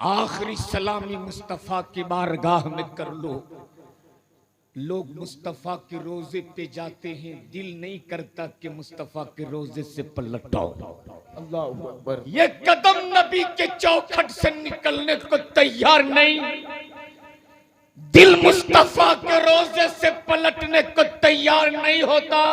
आखिरी सलामी मुस्तफा की बारगाह में कर लो। लोग मुस्तफा के रोजे पे जाते हैं, दिल नहीं करता कि मुस्तफा के रोजे से पलट आओ। अल्लाह अकबर। ये कदम नबी के चौखट से निकलने को तैयार नहीं, दिल मुस्तफा के रोजे से पलटने को तैयार नहीं होता।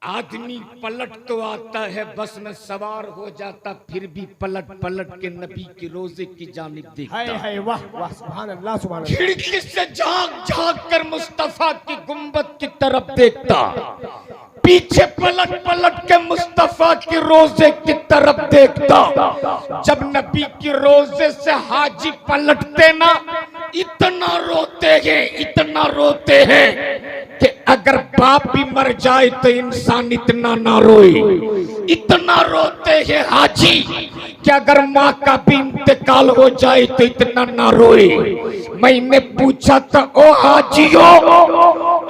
आदमी पलट तो आता है, बस में सवार हो जाता, फिर भी पलट पलट के नबी के रोजे की जानिब देखता। हाय हाय, वाह वाह, सुभान अल्लाह सुभान अल्लाह। खिड़की से झांक झांक कर मुस्तफा की गुंबद की तरफ देखता, पीछे पलट पलट के मुस्तफा के रोजे की तरफ देखता। जब नबी के रोजे से हाजी पलटते ना, इतना रोते हैं, इतना रोते हैं कि अगर बाप भी मर जाए तो इंसान इतना ना रोए। इतना रोते हैं हाजी कि अगर माँ का भी इंतकाल हो जाए तो इतना ना रोए। मैंने पूछा था, ओ हाजियो,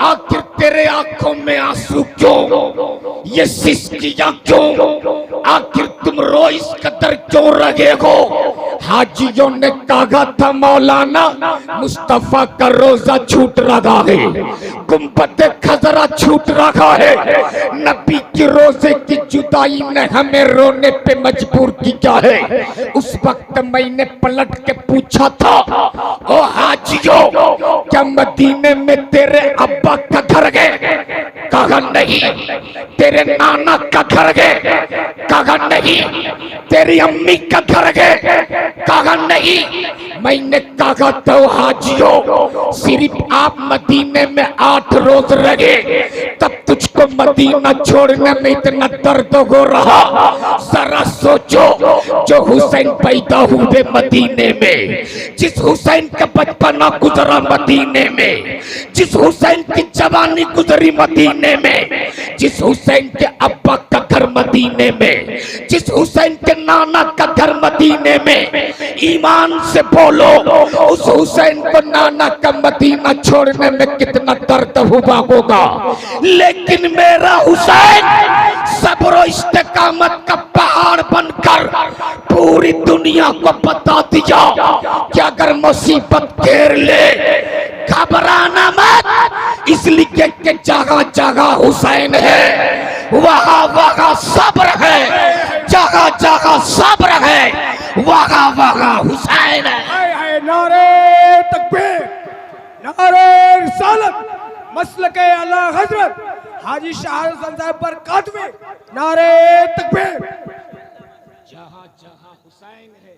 आखिर तेरे आंखों में आंसू क्यों, ये सिसकियां क्यों, आखिर तुम रो इस कदर क्यों रहे हो? हाजियों ने कहा था, मौलाना मुस्तफा का रोजा छूट रहा है, गुंबद खजरा छूट रहा है, नबी के रोजे की जुदाई ने हमें रोने पे मजबूर किया है। उस वक्त मैंने पलट के पूछा था, ओ हाजियो, क्या मदीने में तेरे अब्बा का घर गए? कहा नहीं। तेरे नाना का घर गए? कहा नहीं। तेरी अम्मी का घर गए? कहा नहीं। मैंने कहा तो हाजियो, सिर्फ आप मदीने में 8 रोज रहे, तब तुझको मदीना छोड़ने में इतना दर्द हो रहा। जरा सोचो, जो हुसैन पैदा हुए मदीने में, जिस हुसैन का बचपना गुजरा मदीने में, जिस हुसैन की जवानी गुजरी मदीने में, जिस हुसैन के अब्बा का घर मदीने में, जिस हुसैन के नाना का घर मदीने में, ईमान से बोलो, उस हुसैन को नाना का मदीना छोड़ने में कितना दर्द हुआ होगा। लेकिन मेरा हुसैन सब्र और इस्तेकामत का पहाड़ बनकर पूरी दुनिया को बता दिया कि अगर मुसीबत घेर ले, घबराना मत, इसलिए कि जगह जगह हुसैन है, वहाँ वहाँ सब्र है, जगह जगह सब्र है, वहाँ वहाँ हुसैन है। हाय हाय, नारे तकबीर, नारे रिसालत, मसलके आला हजरत हाजी शाह हुसैन साहब पर कातवे, नारे तकबीर। जहाँ जहाँ हुसैन है,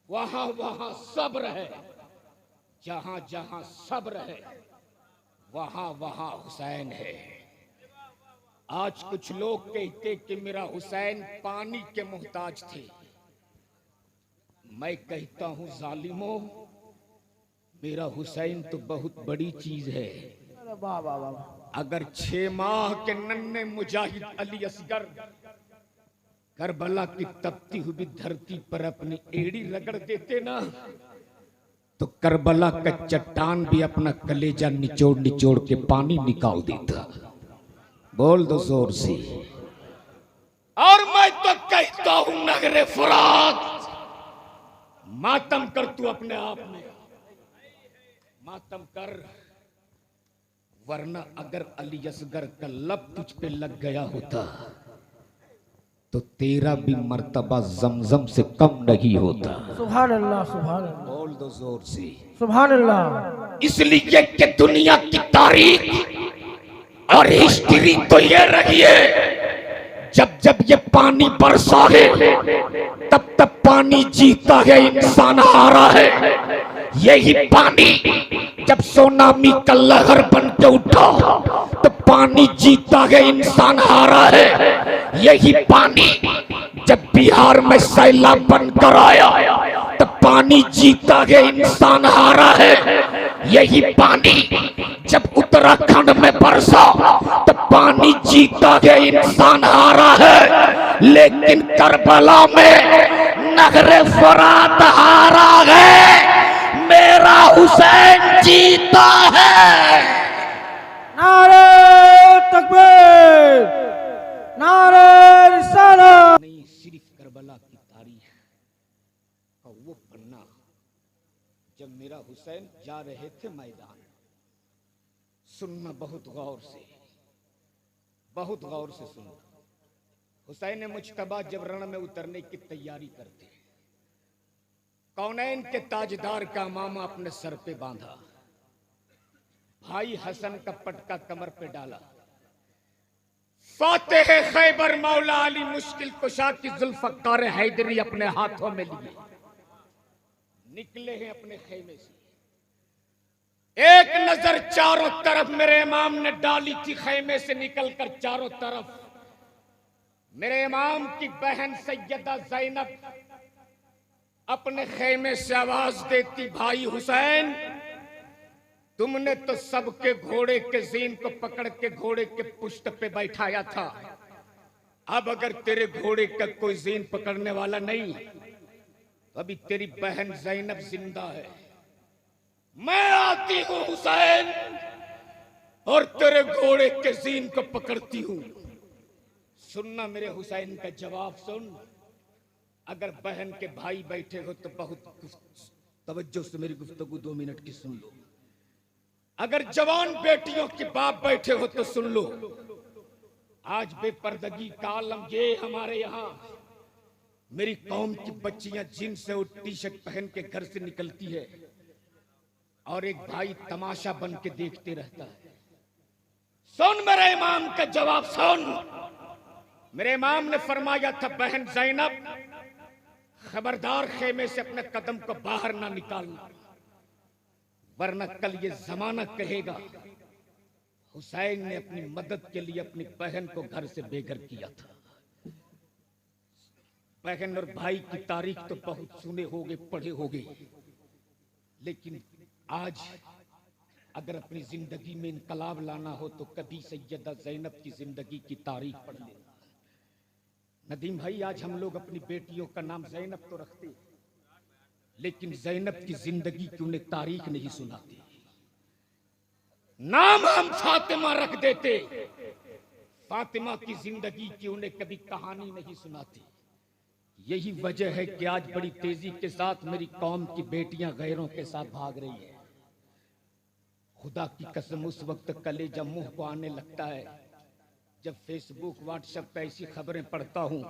वहाँ वहाँ सब्र है, जहाँ जहाँ सब्र है, वहाँ वहाँ हुसैन है। आज कुछ लोग कहते कि मेरा हुसैन पानी के मोहताज थे। मैं कहता हूँ जालिमों, मेरा हुसैन तो बहुत बड़ी चीज है। वाह वाह वाह। अगर 6 माह के नन्हे मुजाहिद अली असगर करबला की तपती हुई धरती पर अपनी एड़ी रगड़ देते ना, तो करबला का चट्टान भी अपना कलेजा निचोड़ निचोड़ के पानी निकाल देता। बोल दो जोर से। और मैं तो कहता हूं, नगरे फुरात, मातम कर तू अपने आप में, मातम कर, वरना अगर अली असगर का लब तुझ पे लग गया होता तो तेरा भी मर्तबा जमजम से कम नहीं होता। सुभान अल्लाह सुभान अल्लाह। बोल दो जोर से। सुभान अल्लाह। इसलिए कि दुनिया की तारीख और हिस्ट्री तो ये रही है, जब जब ये पानी बरसा है, तब तब पानी जीता है, इंसान हारा है। यही पानी जब सुनामी का लहर बन के उठा तो पानी जीता है, इंसान हारा है। यही पानी जब बिहार में सैलाब बनकर आया तो पानी जीता है, इंसान हारा है। यही पानी जब उत्तराखंड में बरसा तो पानी जीता है, इंसान हारा है। लेकिन करबला में नगरे फुरात हारा है, मेरा हुसैन जीता है। नारे तकबीर, नारे रिसालत। नहीं, सिर्फ करबला करबला की तारीख का वो पन्ना जब मेरा हुसैन जा रहे थे मैदान। सुनना बहुत गौर से सुनना। हुसैन मुज्तबा जब रण में उतरने की तैयारी करते, कौनैन के ताजदार का मामा अपने सर पे बांधा, भाई हसन का पटका कमर पे डाला, फातेह खैबर मौला अली मुश्किल कुशा की जुल्फकार हैदरी अपने हाथों में लिए निकले हैं अपने खेमे से। एक नजर चारों तरफ मेरे इमाम ने डाली थी, खेमे से निकलकर चारों तरफ मेरे इमाम की बहन सैयदा ज़ैनब अपने खेमे से आवाज देती, भाई हुसैन, तुमने तो सबके घोड़े के जीन को पकड़ के घोड़े के पुश्त पे बैठाया था, अब अगर तेरे घोड़े का कोई जीन पकड़ने वाला नहीं तो अभी तेरी बहन ज़ैनब जिंदा है। मैं आती हूं हुसैन और तेरे घोड़े के जीन को पकड़ती हूं। सुनना मेरे हुसैन का जवाब सुन। अगर बहन के भाई बैठे हो तो बहुत तवज्जो से मेरी गुफ्तगू 2 मिनट की सुन लो। अगर जवान बेटियों के बाप बैठे हो तो सुन लो। आज बेपर्दगी का आलम ये हमारे यहाँ मेरी कौम की बच्चियां जींस और टी शर्ट पहन के घर से निकलती है और एक भाई तमाशा बन के देखते रहता है। सुन मेरे इमाम का जवाब सुन। मेरे इमाम ने फरमाया था, बहन ज़ैनब, खबरदार खेमे से अपने कदम को बाहर ना निकालना, वरना कल ये जमाना कहेगा हुसैन ने अपनी मदद के लिए अपनी बहन को घर से बेघर किया था। बहन और भाई की तारीख तो बहुत सुने होगे, पढ़े होगे, लेकिन आज अगर अपनी जिंदगी में इनकलाब लाना हो तो कभी सैयदा ज़ैनब की जिंदगी की तारीख पढ़ लेना। नदीम भाई, आज हम लोग अपनी बेटियों का नाम ज़ैनब तो रखते, लेकिन ज़ैनब की जिंदगी की उन्हें तारीख नहीं सुनाते। नाम हम फातिमा रख देते, फातिमा की जिंदगी की उन्हें कभी कहानी नहीं सुनाते। यही वजह है कि आज बड़ी तेजी के साथ मेरी कौम की बेटियां गैरों के साथ भाग रही है। खुदा की कसम, उस वक्त कलेजा मुंह को आने लगता है जब फेसबुक व्हाट्सएप पे ऐसी खबरें पढ़ता हूं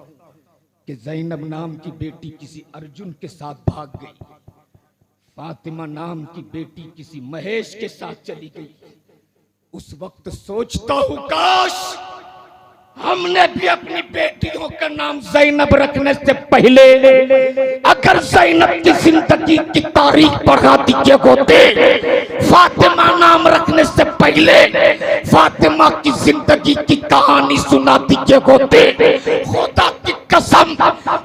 कि ज़ैनब नाम की बेटी किसी अर्जुन के साथ भाग गई, फातिमा नाम की बेटी किसी महेश के साथ चली गई। उस वक्त सोचता हूं काश हमने भी अपनी बेटियों का नाम ज़ैनब रखने से पहले अगर ज़ैनब की जिंदगी की तारीख पढ़ा दिए होते, फातिमा नाम रखने से पहले फातिमा की जिंदगी की कहानी सुना दिए होते, खुदा की कसम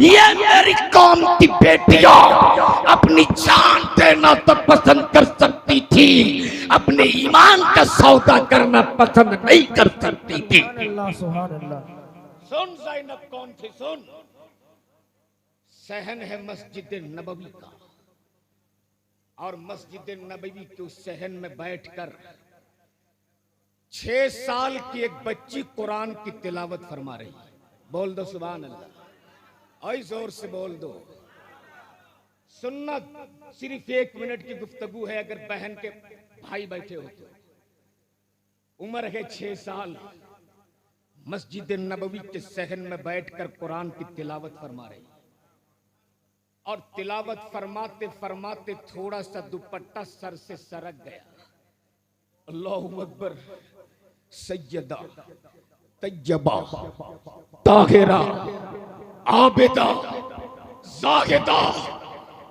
ये मेरी कौम की बेटियां अपनी जान देना तो पसंद कर सकती थी, अपने ईमान का सौदा करना पसंद नहीं कर सकती थी। सुन ज़ैनब कौन थी? सुन, सहन है मस्जिद नबवी का, और मस्जिद नबवी के उस सहन में बैठकर 6 साल की एक बच्ची कुरान की तिलावत फरमा रही है। बोल दो सुभान अल्लाह, और जोर से बोल दो। सुनना, सिर्फ 1 मिनट की गुफ्तगू है। अगर बहन के भाई बैठे हो तो उम्र है 6 साल, मस्जिद नबवी के सहन में बैठकर कुरान की तिलावत फरमा रही, और तिलावत फरमाते फरमाते थोड़ा सा दुपट्टा सर से सरक गया। अल्लाहु अकबर। सैयदा तैयबा ताहिरा आबिदा जाहिदा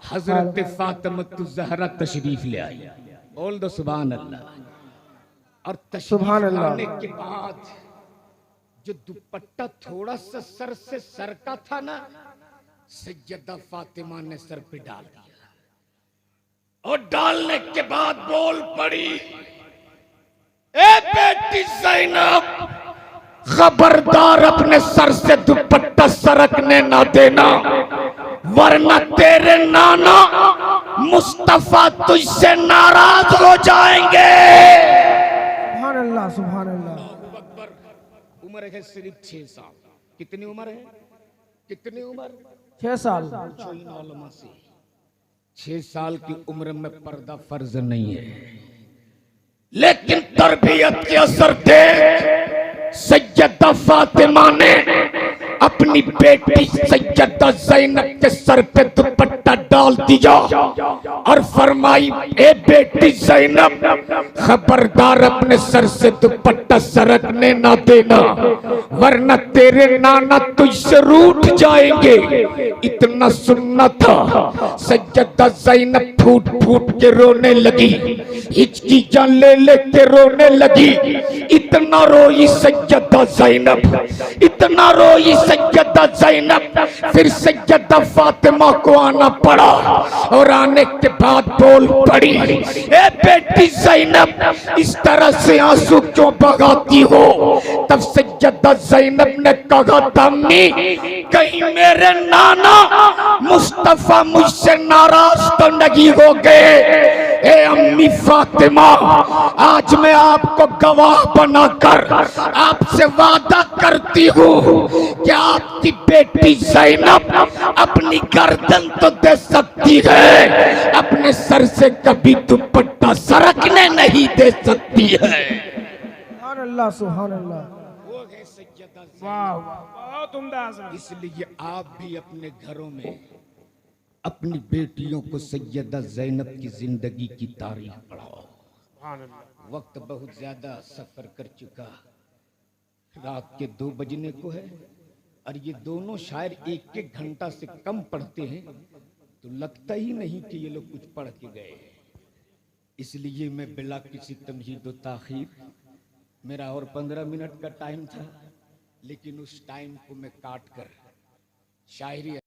हजरत फातिमा ज़हरा तशरीफ ले आई। बोल दो सुभान अल्लाह। और तशरीफ लाने के बाद जो दुपट्टा थोड़ा सा सर से सरका था ना, सैयदा फातिमा ने सर पे डाल दिया, और डालने के बाद बोल पड़ी, ए बेटी ज़ैनब, खबरदार अपने सर से दुपट्टा सरकने ना देना, वरना तेरे नाना मुस्तफा तुझसे नाराज हो जाएंगे। सुभान अल्लाह, सुभान अल्लाह। उम्र है सिर्फ 6 साल। कितनी उम्र है? कितनी उम्र? 6 साल। पूछो इन उलमा से, 6 साल की उम्र में पर्दा फर्ज नहीं है, लेकिन तरबियत के असर देख सैयदा फातिमा ने अपनी बेटी सैयदा ज़ैनब के सर पे दुपट्टा डाल दिया और फरमाई, ए बेटी ज़ैनब, खबरदार अपने सर से दुपट्टा सरकने ना देना, वरना तेरे नाना तुझसे रूठ जाएंगे। इतना सुनना था। सैयदा ज़ैनब फूट फूट के रोने लगी, हिचकी जान ले लेके रोने लगी। इतना रोई सैयदा ज़ैनब, इतना रोई सैयदा ज़ैनब, फिर सैयदा फातिमा को आना पड़ा और आने के बाद बोल पड़ी, ए बेटी ज़ैनब, इस तरह से आंसू क्यों बगाती हो? तब सैयदा ज़ैनब ने कहा, अम्मी, कहीं मेरे नाना मुस्तफा मुझसे नाराज तो नहीं हो गए? ए अम्मी फातिमा, आज मैं आपको गवाह बनाकर आपसे वादा करती हूँ कि आपकी बेटी ज़ैनब अपनी गर्दन तो दे सकती है, अपने सर से कभी दुपट्टा सरकने नहीं दे सकती है। सुभान अल्लाह, सुभान अल्लाह। वो है सैयदा ज़ैनब। वाह, बहुत उम्दा हज़रत। इसलिए आप भी अपने घरों में अपनी बेटियों को सैयदा ज़ैनब की जिंदगी की तारीख पढ़ाओ। वक्त बहुत ज्यादा सफर कर चुका, रात के 2 बजने को है और ये दोनों शायर 1-1 घंटा से कम पढ़ते हैं, तो लगता ही नहीं कि ये लोग कुछ पढ़ के गए। इसलिए मैं बिला किसी तमहीद व ताखीर, मेरा और 15 मिनट का टाइम था, लेकिन उस टाइम को मैं काट कर शायरी